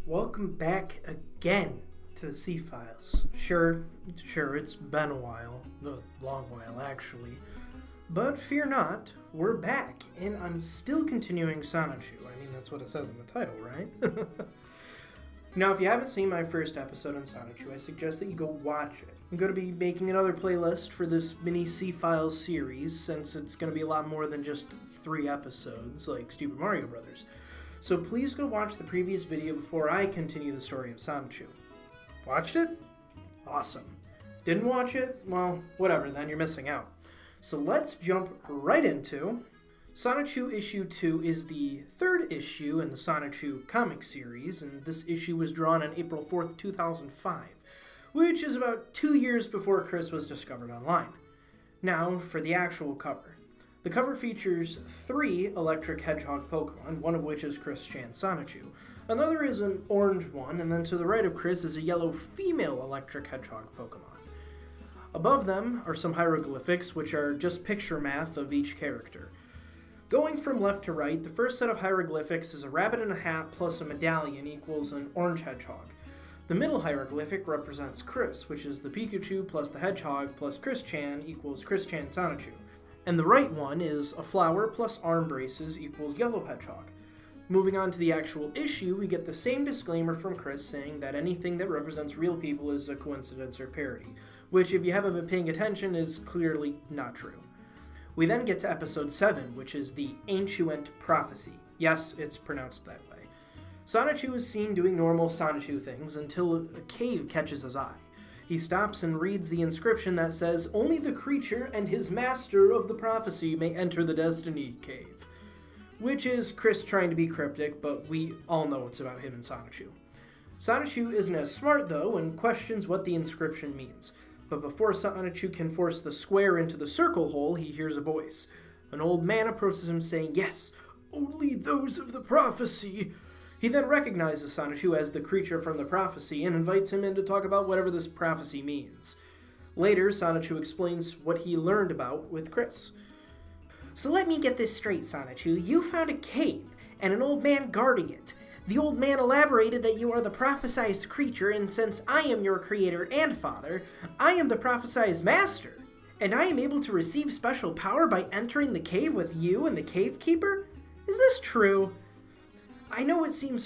Welcome back again to the C-Files. Sure, it's been a while, a long while actually, but fear not, we're back, and I'm still continuing Sonichu. I mean, that's what it says in the title, right? Now, if you haven't seen my first episode on Sonichu, I suggest that you go watch it. I'm going to be making another playlist for this mini C-Files series, since it's going to be a lot more than just 3 episodes, like Stupid Mario Brothers. So please go watch the previous video before I continue the story of Sonichu. Watched it? Awesome. Didn't watch it? Well, whatever, then you're missing out. So let's jump right into Sonichu Issue 2 is the 3rd issue in the Sonichu comic series, and this issue was drawn on April 4th, 2005, which is about 2 years before Chris was discovered online. Now, for the actual cover. The cover features 3 electric hedgehog Pokemon, one of which is Chris Chan's Sonichu. Another is an orange one, and then to the right of Chris is a yellow female electric hedgehog Pokemon. Above them are some hieroglyphics, which are just picture math of each character. Going from left to right, the first set of hieroglyphics is a rabbit in a hat plus a medallion equals an orange hedgehog. The middle hieroglyphic represents Chris, which is the Pikachu plus the hedgehog plus Chris Chan equals Chris Chan Sonichu. And the right one is a flower plus arm braces equals yellow hedgehog. Moving on to the actual issue, we get the same disclaimer from Chris saying that anything that represents real people is a coincidence or parody, which if you haven't been paying attention is clearly not true. We then get to episode 7, which is the Ancient Prophecy. Yes, it's pronounced that way. Sonichu is seen doing normal Sonichu things until a cave catches his eye. He stops and reads the inscription that says, "Only the creature and his master of the prophecy may enter the Destiny Cave." Which is Chris trying to be cryptic, but we all know it's about him and Sonichu. Sonichu isn't as smart, though, and questions what the inscription means. But before Sonichu can force the square into the circle hole, he hears a voice. An old man approaches him saying, "Yes, only those of the prophecy." He then recognizes Sonichu as the creature from the prophecy and invites him in to talk about whatever this prophecy means. Later, Sonichu explains what he learned about with Chris. "So let me get this straight, Sonichu. You found a cave and an old man guarding it. The old man elaborated that you are the prophesized creature, and since I am your creator and father, I am the prophesized master. And I am able to receive special power by entering the cave with you and the cave keeper? Is this true? I know it seems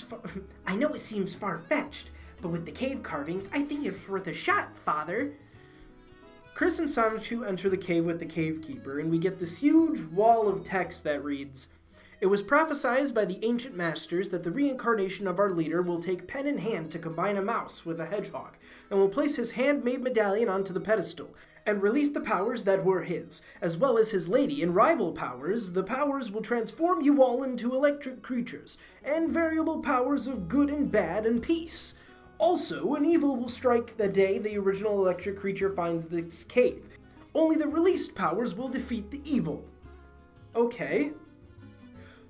far-fetched, but with the cave carvings, I think it's worth a shot, father." Chris and Sonichu enter the cave with the cave keeper, and we get this huge wall of text that reads, "It was prophesied by the ancient masters that the reincarnation of our leader will take pen in hand to combine a mouse with a hedgehog, and will place his handmade medallion onto the pedestal, and release the powers that were his, as well as his lady and rival powers. The powers will transform you all into electric creatures, and variable powers of good and bad and peace. Also, an evil will strike the day the original electric creature finds this cave. Only the released powers will defeat the evil." Okay.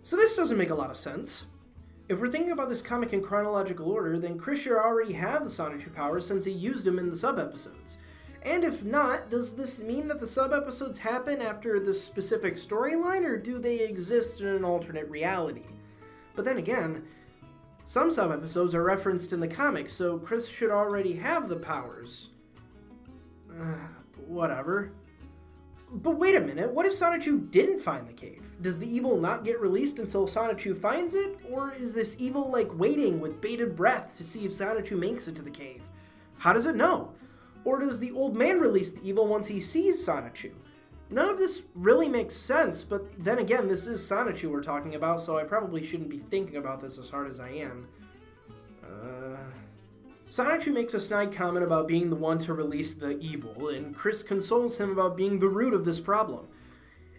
So this doesn't make a lot of sense. If we're thinking about this comic in chronological order, then Chris should already have the Sonichu powers since he used them in the sub-episodes. And if not, does this mean that the sub-episodes happen after this specific storyline, or do they exist in an alternate reality? But then again, some sub-episodes are referenced in the comics, so Chris should already have the powers. Whatever. But wait a minute, what if Sonichu didn't find the cave? Does the evil not get released until Sonichu finds it? Or is this evil waiting with bated breath to see if Sonichu makes it to the cave? How does it know? Or does the old man release the evil once he sees Sonichu? None of this really makes sense, but then again, this is Sonichu we're talking about, so I probably shouldn't be thinking about this as hard as I am. Sonichu makes a snide comment about being the one to release the evil, and Chris consoles him about being the root of this problem.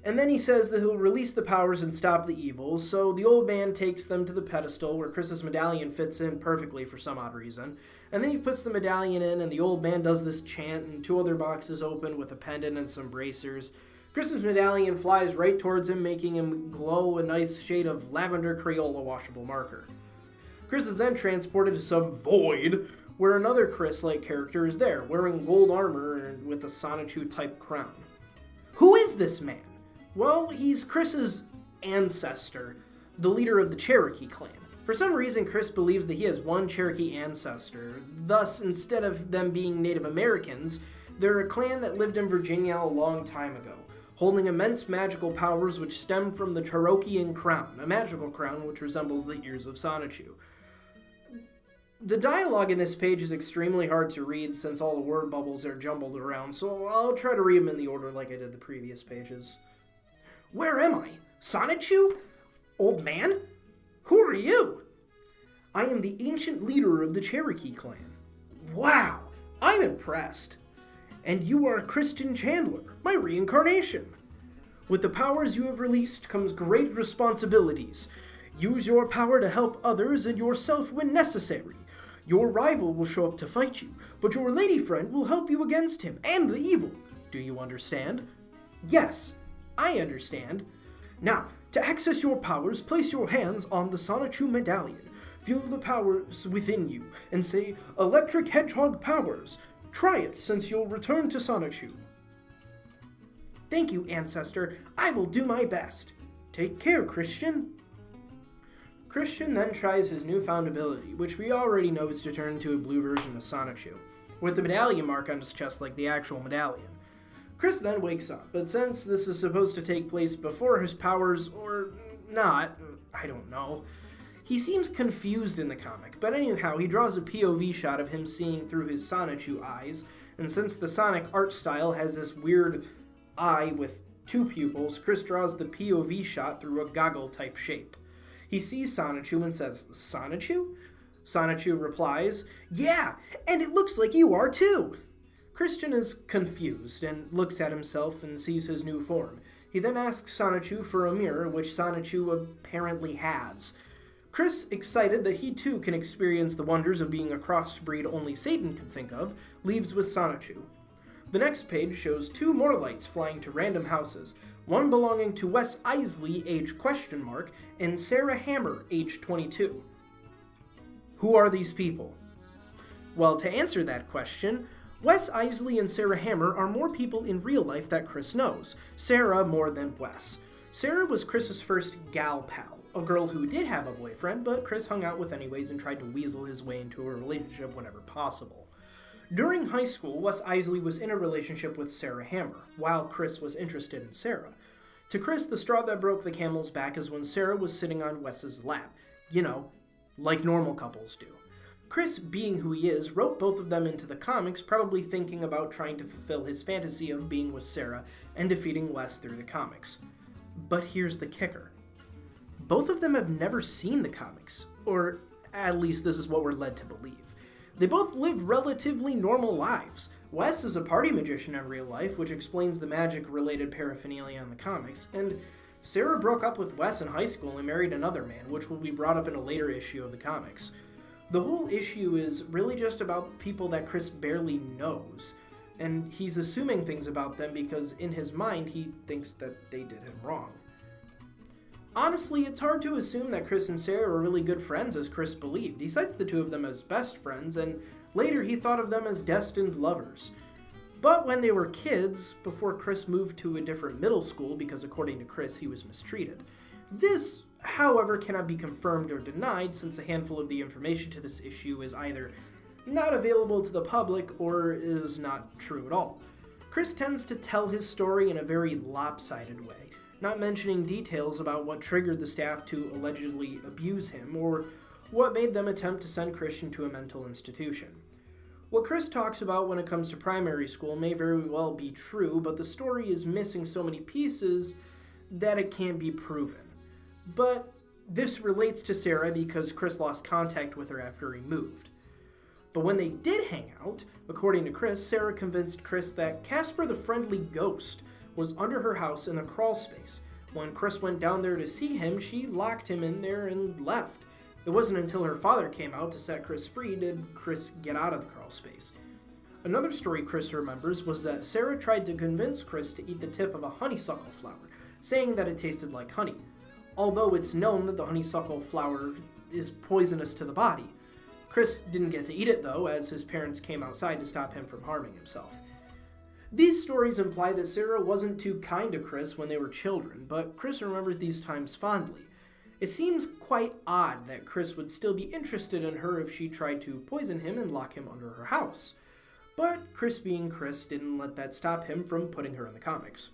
And then he says that he'll release the powers and stop the evil, so the old man takes them to the pedestal where Chris's medallion fits in perfectly for some odd reason. And then he puts the medallion in, and the old man does this chant, and 2 other boxes open with a pendant and some bracers. Chris's medallion flies right towards him, making him glow a nice shade of lavender Crayola washable marker. Chris is then transported to some void, where another Chris-like character is there, wearing gold armor and with a Sonichu-type crown. Who is this man? Well, he's Chris's ancestor, the leader of the Cherokee clan. For some reason, Chris believes that he has one Cherokee ancestor. Thus, instead of them being Native Americans, they're a clan that lived in Virginia a long time ago, holding immense magical powers which stem from the Cherokean crown, a magical crown which resembles the ears of Sonichu. The dialogue in this page is extremely hard to read since all the word bubbles are jumbled around, so I'll try to read them in the order like I did the previous pages. Where am I? Sonichu? Old man? Who are you? I am the ancient leader of the Cherokee clan. Wow, I'm impressed. And you are Christian Chandler, my reincarnation. With the powers you have released comes great responsibilities. Use your power to help others and yourself when necessary. Your rival will show up to fight you, but your lady friend will help you against him and the evil. Do you understand? Yes, I understand. Now, to access your powers, place your hands on the Sonichu medallion. Feel the powers within you, and say, Electric Hedgehog Powers. Try it, since you'll return to Sonichu. Thank you, Ancestor. I will do my best. Take care, Christian. Christian then tries his newfound ability, which we already know is to turn into a blue version of Sonichu, with the medallion mark on his chest like the actual medallion. Chris then wakes up, but since this is supposed to take place before his powers, or not, I don't know, he seems confused in the comic, but anyhow, he draws a POV shot of him seeing through his Sonichu eyes, and since the Sonic art style has this weird eye with two pupils, Chris draws the POV shot through a goggle-type shape. He sees Sonichu and says, Sonichu? Sonichu replies, Yeah, and it looks like you are too. Christian is confused and looks at himself and sees his new form. He then asks Sonichu for a mirror, which Sonichu apparently has. Chris, excited that he too can experience the wonders of being a crossbreed only Satan can think of, leaves with Sonichu. The next page shows two more lights flying to random houses, one belonging to Wes Isley, age ? And Sarah Hammer, age 22. Who are these people? Well, to answer that question, Wes Isley and Sarah Hammer are more people in real life that Chris knows, Sarah more than Wes. Sarah was Chris's first gal pal, a girl who did have a boyfriend, but Chris hung out with anyways and tried to weasel his way into a relationship whenever possible. During high school, Wes Isley was in a relationship with Sarah Hammer, while Chris was interested in Sarah. To Chris, the straw that broke the camel's back is when Sarah was sitting on Wes's lap. You know, like normal couples do. Chris, being who he is, wrote both of them into the comics, probably thinking about trying to fulfill his fantasy of being with Sarah and defeating Wes through the comics. But here's the kicker. Both of them have never seen the comics, or at least this is what we're led to believe. They both live relatively normal lives. Wes is a party magician in real life, which explains the magic-related paraphernalia in the comics, and Sarah broke up with Wes in high school and married another man, which will be brought up in a later issue of the comics. The whole issue is really just about people that Chris barely knows, and he's assuming things about them because in his mind he thinks that they did him wrong. Honestly, it's hard to assume that Chris and Sarah were really good friends as Chris believed. He cites the two of them as best friends, and later he thought of them as destined lovers. But when they were kids, before Chris moved to a different middle school because according to Chris he was mistreated. This, however, cannot be confirmed or denied since a handful of the information to this issue is either not available to the public or is not true at all. Chris tends to tell his story in a very lopsided way, not mentioning details about what triggered the staff to allegedly abuse him or what made them attempt to send Christian to a mental institution. What Chris talks about when it comes to primary school may very well be true, but the story is missing so many pieces that it can't be proven. But this relates to Sarah because Chris lost contact with her after he moved. But when they did hang out, according to Chris, Sarah convinced Chris that Casper the Friendly Ghost was under her house in the crawl space. When Chris went down there to see him, she locked him in there and left. It wasn't until her father came out to set Chris free did Chris get out of the crawl space. Another story Chris remembers was that Sarah tried to convince Chris to eat the tip of a honeysuckle flower, saying that it tasted like honey, although it's known that the honeysuckle flower is poisonous to the body. Chris didn't get to eat it though, as his parents came outside to stop him from harming himself. These stories imply that Sarah wasn't too kind to Chris when they were children, but Chris remembers these times fondly. It seems quite odd that Chris would still be interested in her if she tried to poison him and lock him under her house. But Chris being Chris didn't let that stop him from putting her in the comics.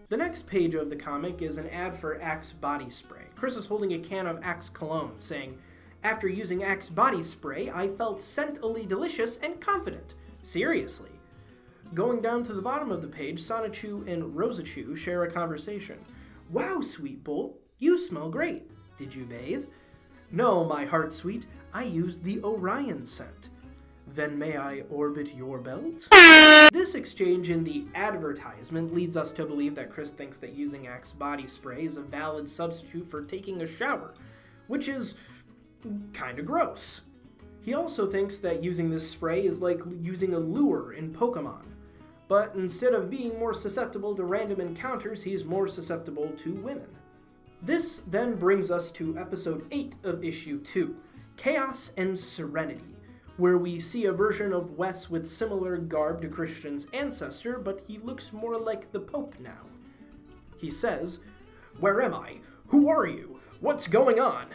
The next page of the comic is an ad for Axe body spray. Chris is holding a can of Axe cologne, saying, "After using Axe body spray, I felt scentily delicious and confident. Seriously." Going down to the bottom of the page, Sonichu and Rosachu share a conversation. "Wow, sweet Bolt, you smell great. Did you bathe?" "No, my heart sweet, I used the Orion scent." "Then may I orbit your belt?" This exchange in the advertisement leads us to believe that Chris thinks that using Axe body spray is a valid substitute for taking a shower, which is kinda gross. He also thinks that using this spray is like using a lure in Pokemon, but instead of being more susceptible to random encounters, he's more susceptible to women. This then brings us to episode 8 of issue 2, Chaos and Serenity, where we see a version of Wes with similar garb to Christian's ancestor, but he looks more like the Pope now. He says, "Where am I? Who are you? What's going on?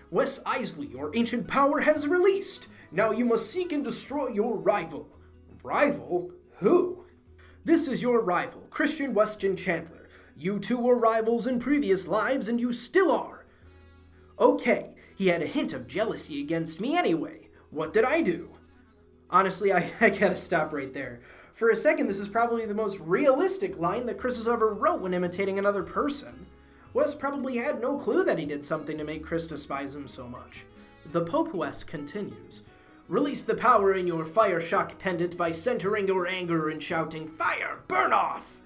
Wes Isley, your ancient power has released. Now you must seek and destroy your rival." "Rival? Who?" "This is your rival, Christian Weston Chandler. You two were rivals in previous lives, and you still are." "Okay, he had a hint of jealousy against me anyway. What did I do?" Honestly, I gotta stop right there. For a second, this is probably the most realistic line that Chris has ever wrote when imitating another person. Wes probably had no clue that he did something to make Chris despise him so much. The Pope Wes continues, "Release the power in your fire shock pendant by centering your anger and shouting, 'Fire, burn off!'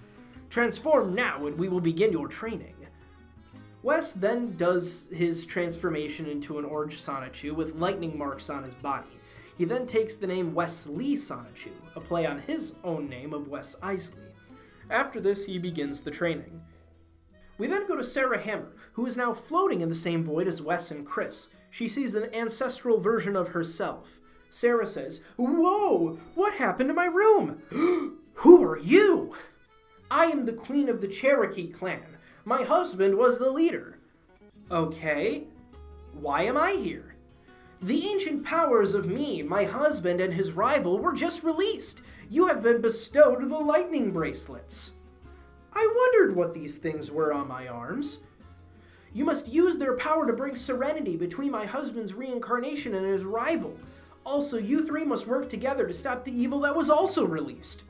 Transform now and we will begin your training." Wes then does his transformation into an orange Sonichu with lightning marks on his body. He then takes the name Wes Lee Sonichu, a play on his own name of Wes Isley. After this, he begins the training. We then go to Sarah Hammer, who is now floating in the same void as Wes and Chris. She sees an ancestral version of herself. Sarah says, "Whoa! What happened to my room?" "Who are you?" "I am the queen of the Cherokee clan. My husband was the leader." "Okay. Why am I here?" "The ancient powers of me, my husband, and his rival were just released. You have been bestowed the lightning bracelets." "I wondered what these things were on my arms." "You must use their power to bring serenity between my husband's reincarnation and his rival. Also, you three must work together to stop the evil that was also released."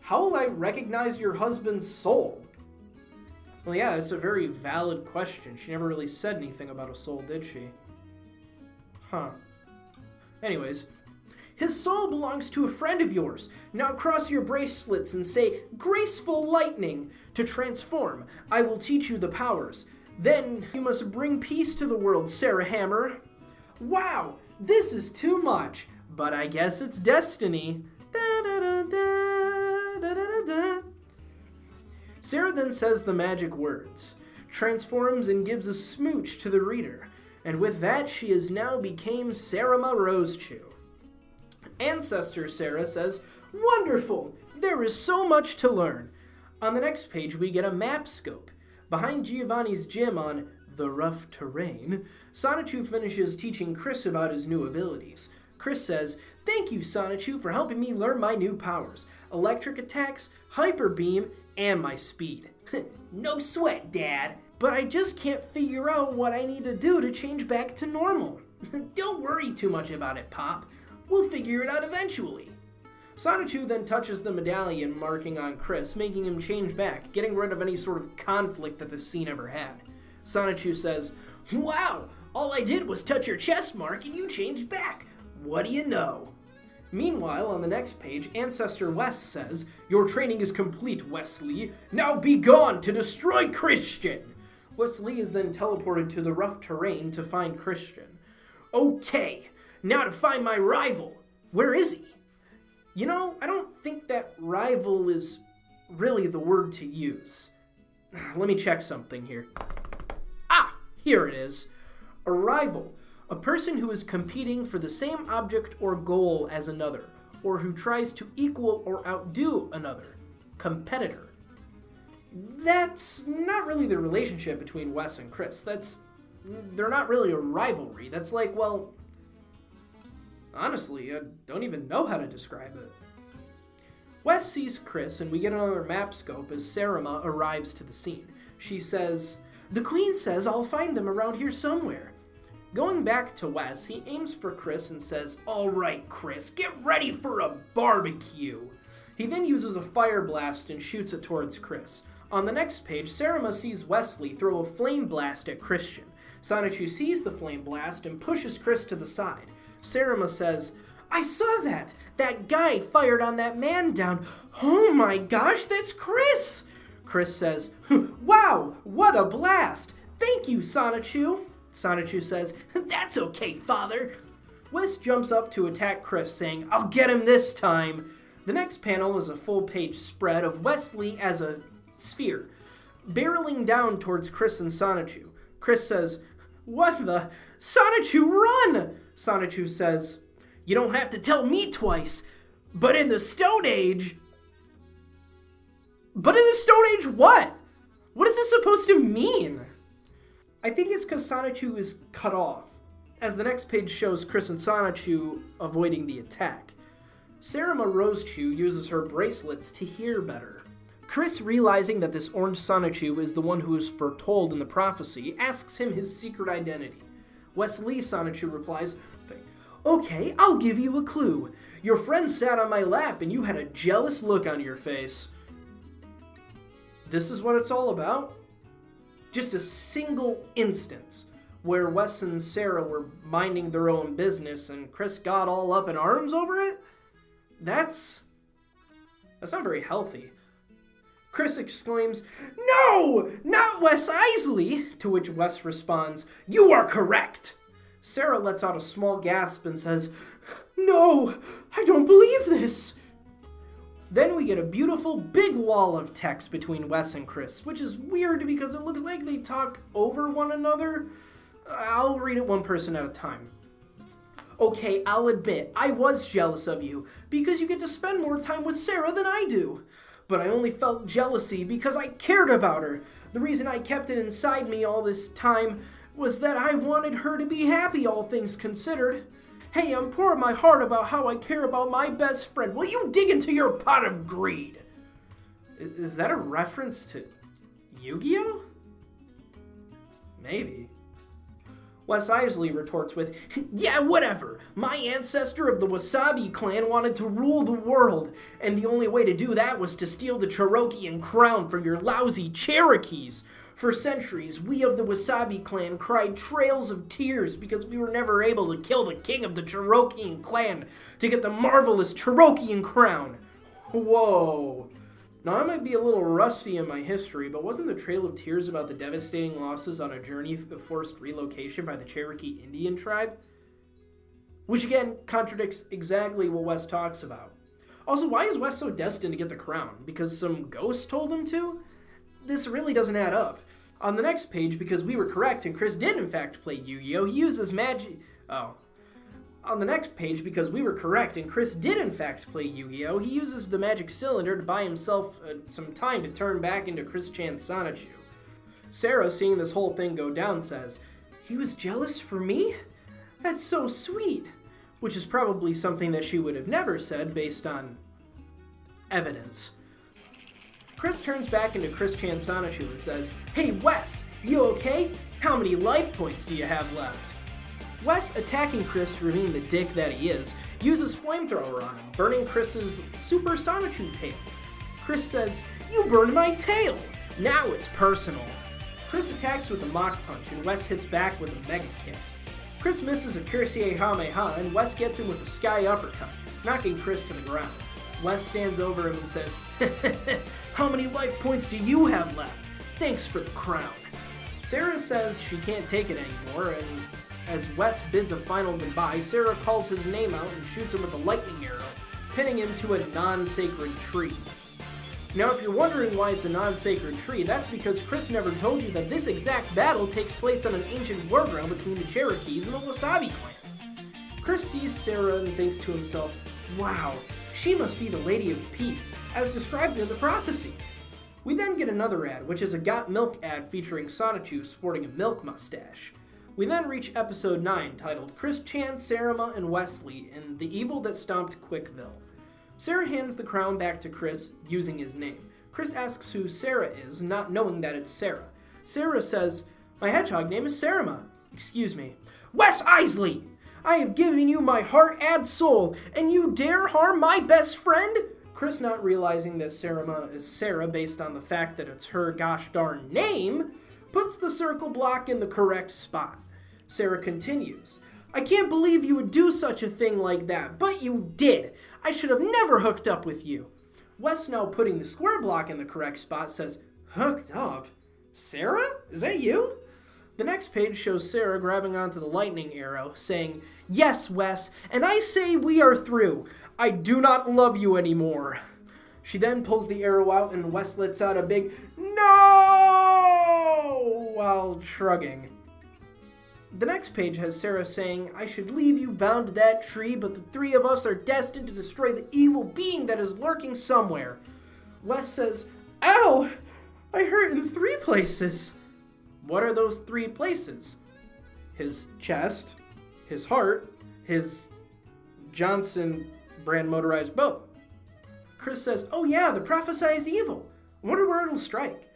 "How will I recognize your husband's soul?" Well, yeah, it's a very valid question. She never really said anything about a soul, did she? Anyways, "His soul belongs to a friend of yours. Now cross your bracelets and say, 'Graceful lightning,' to transform. I will teach you the powers. Then you must bring peace to the world, Sarah Hammer." Wow, this is too much, but I guess it's destiny. Sarah then says the magic words, transforms and gives a smooch to the reader, and with that she is now became Sara Moroz. Ancestor Sarah says, "Wonderful! There is so much to learn." On the next page, we get a map scope. Behind Giovanni's gym on the rough terrain, Sonichu finishes teaching Chris about his new abilities. Chris says, "Thank you, Sonichu, for helping me learn my new powers. Electric attacks, hyper beam, and my speed." "No sweat, Dad. But I just can't figure out what I need to do to change back to normal." "Don't worry too much about it, Pop. We'll figure it out eventually." Sonichu then touches the medallion marking on Chris, making him change back, getting rid of any sort of conflict that the scene ever had. Sonichu says, "Wow, all I did was touch your chest mark and you changed back. What do you know?" Meanwhile, on the next page, Ancestor Wes says, "Your training is complete, Wesley. Now be gone to destroy Christian." Wesley is then teleported to the rough terrain to find Christian. "Okay, now to find my rival. Where is he?" You know, I don't think that rival is really the word to use. Let me check something here. Ah, here it is. A rival. A person who is competing for the same object or goal as another, or who tries to equal or outdo another. Competitor. That's not really the relationship between Wes and Chris. That's they're not really a rivalry. That's like, well, honestly, I don't even know how to describe it. Wes sees Chris, and we get another map scope as Sara arrives to the scene. She says, "The Queen says I'll find them around here somewhere." Going back to Wes, he aims for Chris and says, "All right, Chris, get ready for a barbecue." He then uses a fire blast and shoots it towards Chris. On the next page, Sara sees Wesley throw a flame blast at Christian. Sonichu sees the flame blast and pushes Chris to the side. Sara says, "I saw that! That guy fired on that man down. Oh my gosh, that's Chris!" Chris says, "Wow, what a blast! Thank you, Sonichu." Sonichu says, "That's okay, father." Wes jumps up to attack Chris, saying, "I'll get him this time." The next panel is a full-page spread of Wesley as a sphere, barreling down towards Chris and Sonichu. Chris says, "What the? Sonichu, run!" Sonichu says, "You don't have to tell me twice, but in the Stone Age..." But in the Stone Age what? What is this supposed to mean? I think it's because Sonichu is cut off, as the next page shows Chris and Sonichu avoiding the attack. Sara Moroz uses her bracelets to hear better. Chris, realizing that this orange Sonichu is the one who is foretold in the prophecy, asks him his secret identity. Wesley Sonichu replies, "Okay, I'll give you a clue. Your friend sat on my lap and you had a jealous look on your face." This is what it's all about? Just a single instance where Wes and Sara were minding their own business and Chris got all up in arms over it? That's not very healthy. Chris exclaims, "No, not Wes Isley!" To which Wes responds, "You are correct!" Sara lets out a small gasp and says, "No, I don't believe this!" Then we get a beautiful big wall of text between Wes and Chris, which is weird because it looks like they talk over one another. I'll read it one person at a time. "Okay, I'll admit, I was jealous of you because you get to spend more time with Sara than I do. But I only felt jealousy because I cared about her. The reason I kept it inside me all this time was that I wanted her to be happy, all things considered. Hey, I'm pouring my heart about how I care about my best friend. Will you dig into your pot of greed?" Is that a reference to Yu-Gi-Oh? Maybe. Wes Isley retorts with, "Yeah, whatever. My ancestor of the Wasabi clan wanted to rule the world, and the only way to do that was to steal the Cherokean crown from your lousy Cherokees. For centuries, we of the Wasabi clan cried trails of tears because we were never able to kill the king of the Cherokean clan to get the marvelous Cherokean crown." Whoa. Now, I might be a little rusty in my history, but wasn't the Trail of Tears about the devastating losses on a journey of forced relocation by the Cherokee Indian tribe? Which again contradicts exactly what Wes talks about. Also, why is Wes so destined to get the crown? Because some ghost told him to? This really doesn't add up. On the next page, because we were correct and Chris did in fact play Yu-Gi-Oh, he uses magic... On the next page, because we were correct and Chris did in fact play Yu-Gi-Oh, he uses the magic cylinder to buy himself some time to turn back into Chris Chan's Sonichu. Sara, seeing this whole thing go down, says, "He was jealous for me? That's so sweet." Which is probably something that she would have never said based on evidence. Chris turns back into Chris Chan's Sonichu and says, "Hey Wes, you okay? How many life points do you have left?" Wes, attacking Chris for being the dick that he is, uses flamethrower on him, burning Chris's Super Sonichu tail. Chris says, "You burned my tail! Now it's personal." Chris attacks with a Mach Punch and Wes hits back with a Mega Kick. Chris misses a Cuirassier Kamehameha and Wes gets him with a Sky Uppercut, knocking Chris to the ground. Wes stands over him and says, "How many life points do you have left? Thanks for the crown." Sara says she can't take it anymore, and as Wes bids a final goodbye, Sara calls his name out and shoots him with a lightning arrow, pinning him to a non-sacred tree. Now, if you're wondering why it's a non-sacred tree, that's because Chris never told you that this exact battle takes place on an ancient war ground between the Cherokees and the Wasabi clan. Chris sees Sara and thinks to himself, "Wow, she must be the Lady of Peace, as described in the prophecy." We then get another ad, which is a Got Milk ad featuring Sonichu sporting a milk mustache. We then reach episode 9, titled Chris Chan, Sarah, and Wesley and the Evil That Stomped Quickville. Sarah hands the crown back to Chris, using his name. Chris asks who Sarah is, not knowing that it's Sarah. Sarah says, "My hedgehog name is Sarah. Excuse me. Wes Isley! I have given you my heart and soul, and you dare harm my best friend?" Chris, not realizing that Sarah is Sarah based on the fact that it's her gosh darn name, puts the circle block in the correct spot. Sarah continues, "I can't believe you would do such a thing like that, but you did. I should have never hooked up with you." Wes, now putting the square block in the correct spot, says, "Hooked up? Sarah? Is that you?" The next page shows Sarah grabbing onto the lightning arrow, saying, "Yes, Wes, and I say we are through. I do not love you anymore." She then pulls the arrow out and Wes lets out a big "No!" while shrugging. The next page has Sarah saying, "I should leave you bound to that tree, but the three of us are destined to destroy the evil being that is lurking somewhere." Wes says, "Ow! I hurt in 3 places." What are those 3 places? His chest, his heart, his Johnson brand motorized boat. Chris says, "Oh yeah, the prophesized evil. I wonder where it'll strike."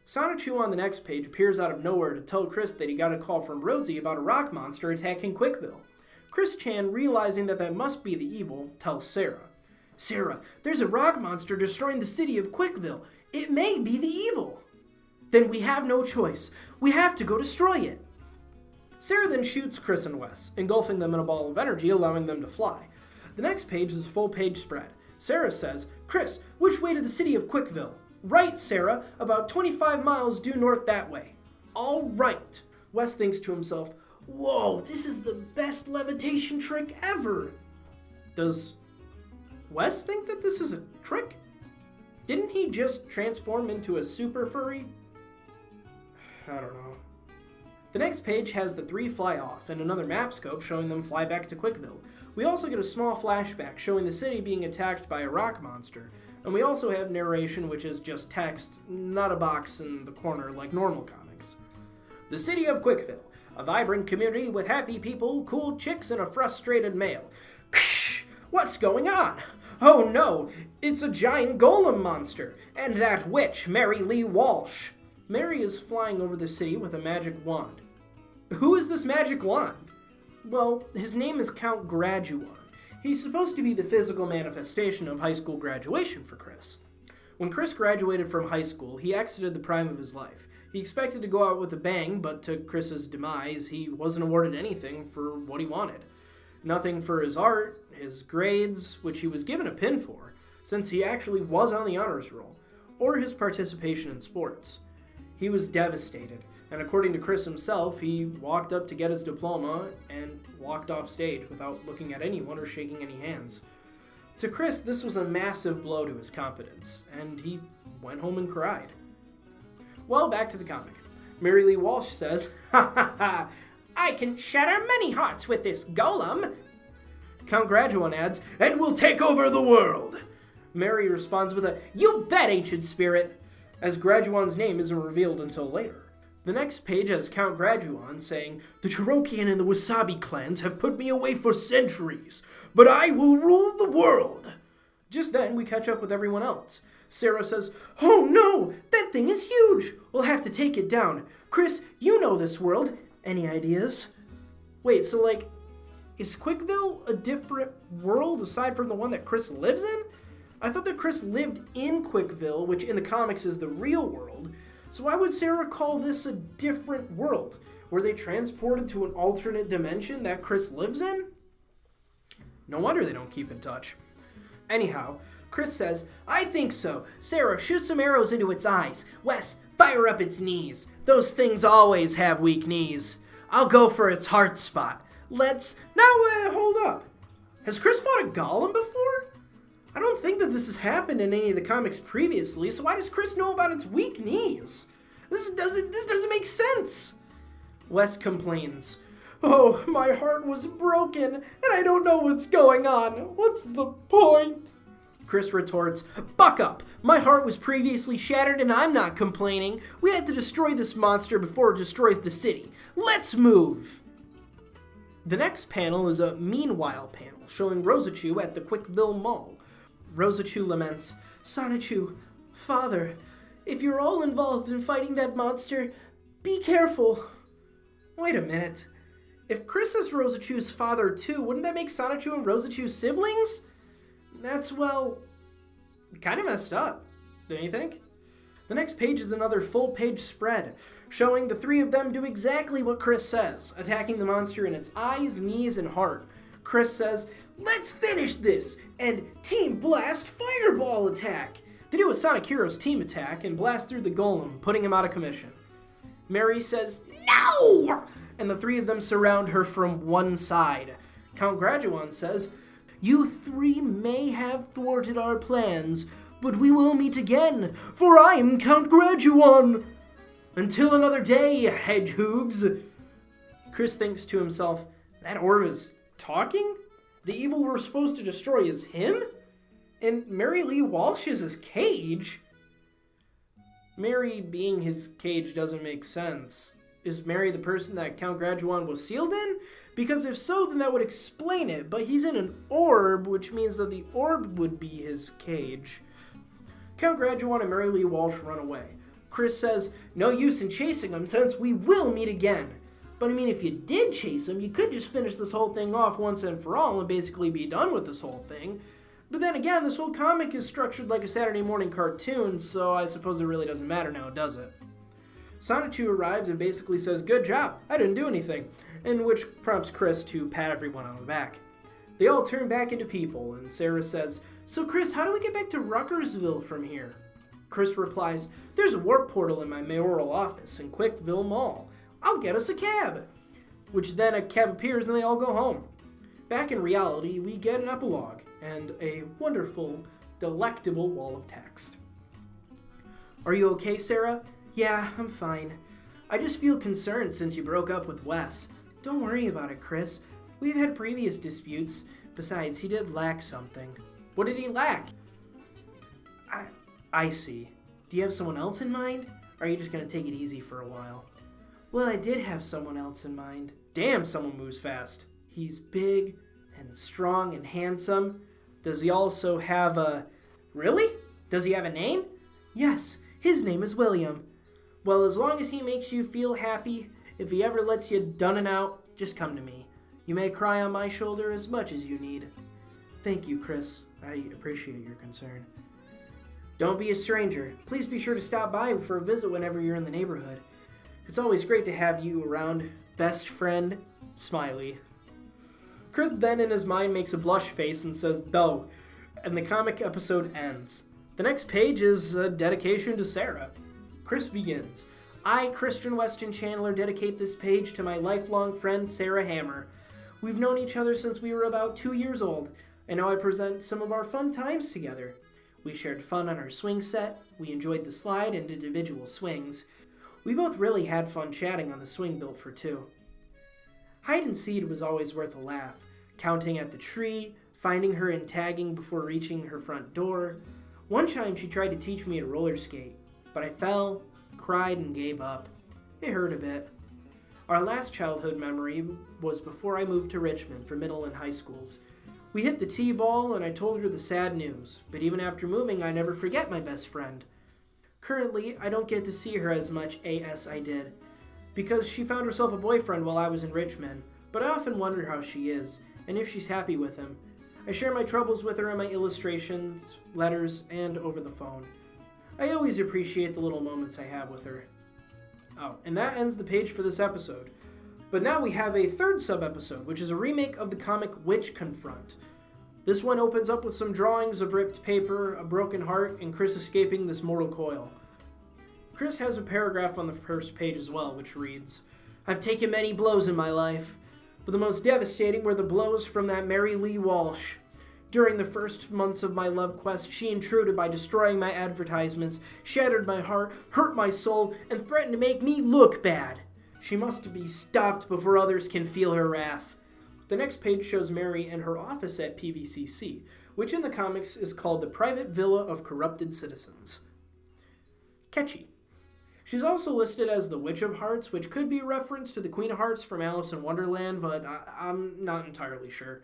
Sonichu on the next page appears out of nowhere to tell Chris that he got a call from Rosie about a rock monster attacking Quickville. Chris Chan, realizing that must be the evil, tells Sarah, "Sarah, there's a rock monster destroying the city of Quickville. It may be the evil." "Then we have no choice. We have to go destroy it." Sarah then shoots Chris and Wes, engulfing them in a ball of energy, allowing them to fly. The next page is a full page spread. Sarah says, "Chris, which way to the city of Quickville?" "Right, Sarah, about 25 miles due north that way." "All right." Wes thinks to himself, "Whoa, this is the best levitation trick ever." Does Wes think that this is a trick? Didn't he just transform into a super furry? I don't know. The next page has the 3 fly off and another map scope showing them fly back to Quickville. We also get a small flashback showing the city being attacked by a rock monster. And we also have narration, which is just text, not a box in the corner like normal comics. "The city of Quickville, a vibrant community with happy people, cool chicks, and a frustrated male. Ksh! What's going on? Oh no, it's a giant golem monster, and that witch, Mary Lee Walsh." Mary is flying over the city with a magic wand. Who is this magic wand? Well, his name is Count Graduan. He's supposed to be the physical manifestation of high school graduation for Chris. When Chris graduated from high school, he exited the prime of his life. He expected to go out with a bang, but to Chris's demise, he wasn't awarded anything for what he wanted. Nothing for his art, his grades, which he was given a pin for, since he actually was on the honors roll, or his participation in sports. He was devastated, and according to Chris himself, he walked up to get his diploma and walked off stage without looking at anyone or shaking any hands. To Chris, this was a massive blow to his confidence, and he went home and cried. Well, back to the comic. Mary Lee Walsh says, "Ha ha ha, I can shatter many hearts with this golem." Count Graduan adds, "And we'll take over the world." Mary responds with a, "You bet, ancient spirit," as Graduan's name isn't revealed until later. The next page has Count Graduan saying, "The Cherokee and the Wasabi clans have put me away for centuries, but I will rule the world." Just then, we catch up with everyone else. Sarah says, "Oh no, that thing is huge. We'll have to take it down. Chris, you know this world. Any ideas?" Wait, so is Quickville a different world aside from the one that Chris lives in? I thought that Chris lived in Quickville, which in the comics is the real world. So why would Sarah call this a different world? Were they transported to an alternate dimension that Chris lives in? No wonder they don't keep in touch. Anyhow, Chris says, "I think so. Sarah, shoot some arrows into its eyes. Wes, fire up its knees. Those things always have weak knees. I'll go for its heart spot. Let's..." Now, hold up. Has Chris fought a golem before? I don't think that this has happened in any of the comics previously, so why does Chris know about its weak knees? This doesn't make sense. Wes complains, "Oh, my heart was broken, and I don't know what's going on. What's the point?" Chris retorts, "Buck up! My heart was previously shattered and I'm not complaining. We have to destroy this monster before it destroys the city. Let's move!" The next panel is a Meanwhile panel, showing Sonichu at the Quickville Mall. Sonichu laments, "Sonichu, Father, if you're all involved in fighting that monster, be careful." Wait a minute. If Chris is Sonichu's father too, wouldn't that make Sonichu and Sonichu siblings? That's, well, kind of messed up, don't you think? The next page is another full-page spread, showing the three of them do exactly what Chris says, attacking the monster in its eyes, knees, and heart. Chris says, "Let's finish this!" and Team Blast Fireball attack! They do a Sonic Heroes team attack and blast through the golem, putting him out of commission. Mary says, "No!" and the three of them surround her from one side. Count Graduan says, "You three may have thwarted our plans, but we will meet again, for I am Count Graduan. Until another day, hedgehogs." Chris thinks to himself, that orb is talking? The evil we're supposed to destroy is him? And Mary Lee Walsh is his cage? Mary being his cage doesn't make sense. Is Mary the person that Count Graduan was sealed in? Because if so, then that would explain it, but he's in an orb, which means that the orb would be his cage. Count Graduan and Mary Lee Walsh run away. Chris says, "No use in chasing him since we will meet again." But I mean, if you did chase him, you could just finish this whole thing off once and for all and basically be done with this whole thing. But then again, this whole comic is structured like a Saturday morning cartoon, so I suppose it really doesn't matter now, does it? Sonichu arrives and basically says, "Good job, I didn't do anything," in which prompts Chris to pat everyone on the back. They all turn back into people, and Sarah says, "So Chris, how do we get back to Ruckersville from here?" Chris replies, "There's a warp portal in my mayoral office in Quickville Mall. I'll get us a cab." Which then a cab appears and they all go home. Back in reality, we get an epilogue and a wonderful, delectable wall of text. "Are you okay, Sarah?" "Yeah, I'm fine. I just feel concerned since you broke up with Wes." "Don't worry about it, Chris. We've had previous disputes. Besides, he did lack something." "What did he lack?" I see. Do you have someone else in mind? Or are you just going to take it easy for a while?" "Well, I did have someone else in mind." "Damn, someone moves fast." "He's big and strong and handsome." "Does he also have a..." "Really? Does he have a name?" "Yes, his name is William." "Well, as long as he makes you feel happy, if he ever lets you done and out, just come to me. You may cry on my shoulder as much as you need." "Thank you, Chris. I appreciate your concern." "Don't be a stranger. Please be sure to stop by for a visit whenever you're in the neighborhood. It's always great to have you around, best friend, Smiley." Chris then in his mind makes a blush face and says, "Though," and the comic episode ends. The next page is a dedication to Sarah. Chris begins, "I, Christian Weston Chandler, dedicate this page to my lifelong friend, Sarah Hammer. We've known each other since we were about 2 years old, and now I present some of our fun times together. We shared fun on our swing set, we enjoyed the slide and individual swings. We both really had fun chatting on the swing built for two. Hide and seed was always worth a laugh, counting at the tree, finding her and tagging before reaching her front door. One time she tried to teach me to roller skate, but I fell, cried, and gave up. It hurt a bit. Our last childhood memory was before I moved to Richmond for middle and high schools. We hit the T-ball and I told her the sad news, but even after moving, I never forget my best friend. Currently, I don't get to see her as much as I did, because she found herself a boyfriend while I was in Richmond, but I often wonder how she is, and if she's happy with him. I share my troubles with her in my illustrations, letters, and over the phone. I always appreciate the little moments I have with her." Oh, and that ends the page for this episode. But now we have a third sub-episode, which is a remake of the comic Witch Confront. This one opens up with some drawings of ripped paper, a broken heart, and Chris escaping this mortal coil. Chris has a paragraph on the first page as well, which reads, "I've taken many blows in my life, but the most devastating were the blows from that Mary Lee Walsh. During the first months of my love quest, she intruded by destroying my advertisements, shattered my heart, hurt my soul, and threatened to make me look bad. She must be stopped before others can feel her wrath." The next page shows Mary in her office at PVCC, which in the comics is called the Private Villa of Corrupted Citizens. Catchy. She's also listed as the Witch of Hearts, which could be a reference to the Queen of Hearts from Alice in Wonderland, but I'm not entirely sure.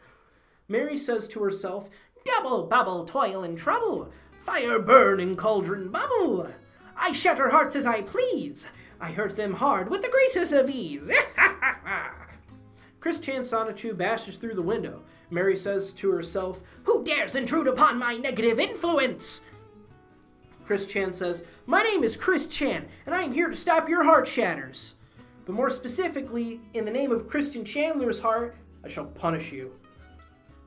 Mary says to herself, "Double bubble, toil and trouble, fire burn and cauldron bubble. I shatter hearts as I please. I hurt them hard with the greatest of ease." Chris Chan Sonichu bashes through the window. Mary says to herself, "Who dares intrude upon my negative influence?" Chris Chan says, "My name is Chris Chan, and I am here to stop your heart shatters. But more specifically, in the name of Christian Chandler's heart, I shall punish you."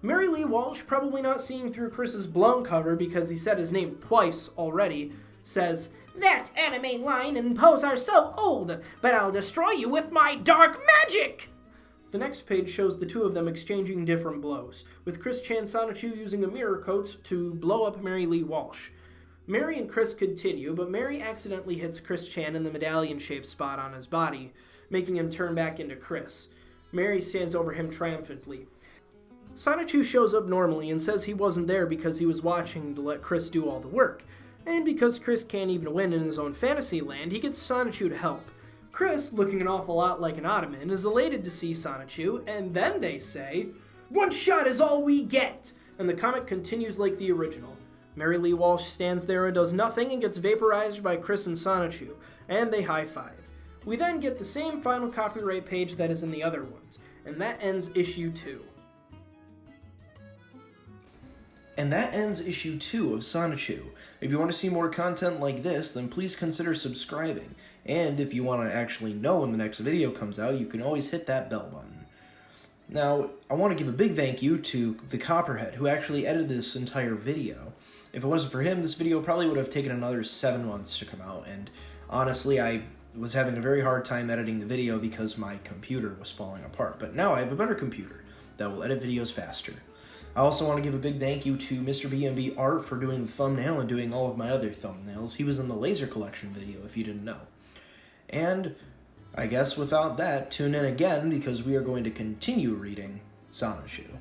Mary Lee Walsh, probably not seeing through Chris's blown cover because he said his name twice already, says, "That anime line and pose are so old, but I'll destroy you with my dark magic!" The next page shows the two of them exchanging different blows, with Chris Chan Sonichu using a mirror coat to blow up Mary Lee Walsh. Mary and Chris continue, but Mary accidentally hits Chris Chan in the medallion-shaped spot on his body, making him turn back into Chris. Mary stands over him triumphantly. Sonichu shows up normally and says he wasn't there because he was watching to let Chris do all the work. And because Chris can't even win in his own fantasy land, he gets Sonichu to help. Chris, looking an awful lot like an ottoman, is elated to see Sonichu, and then they say, "One shot is all we get!" And the comic continues like the original. Mary Lee Walsh stands there and does nothing and gets vaporized by Chris and Sonichu, and they high-five. We then get the same final copyright page that is in the other ones, and that ends issue 2. And that ends issue 2 of Sonichu. If you want to see more content like this, then please consider subscribing. And if you want to actually know when the next video comes out, you can always hit that bell button. Now, I want to give a big thank you to the Copperhead, who actually edited this entire video. If it wasn't for him, this video probably would have taken another 7 months to come out, and honestly, I was having a very hard time editing the video because my computer was falling apart. But now I have a better computer that will edit videos faster. I also want to give a big thank you to Mr. B&B Art for doing the thumbnail and doing all of my other thumbnails. He was in the laser collection video, if you didn't know. And I guess without that, tune in again because we are going to continue reading Sonichu.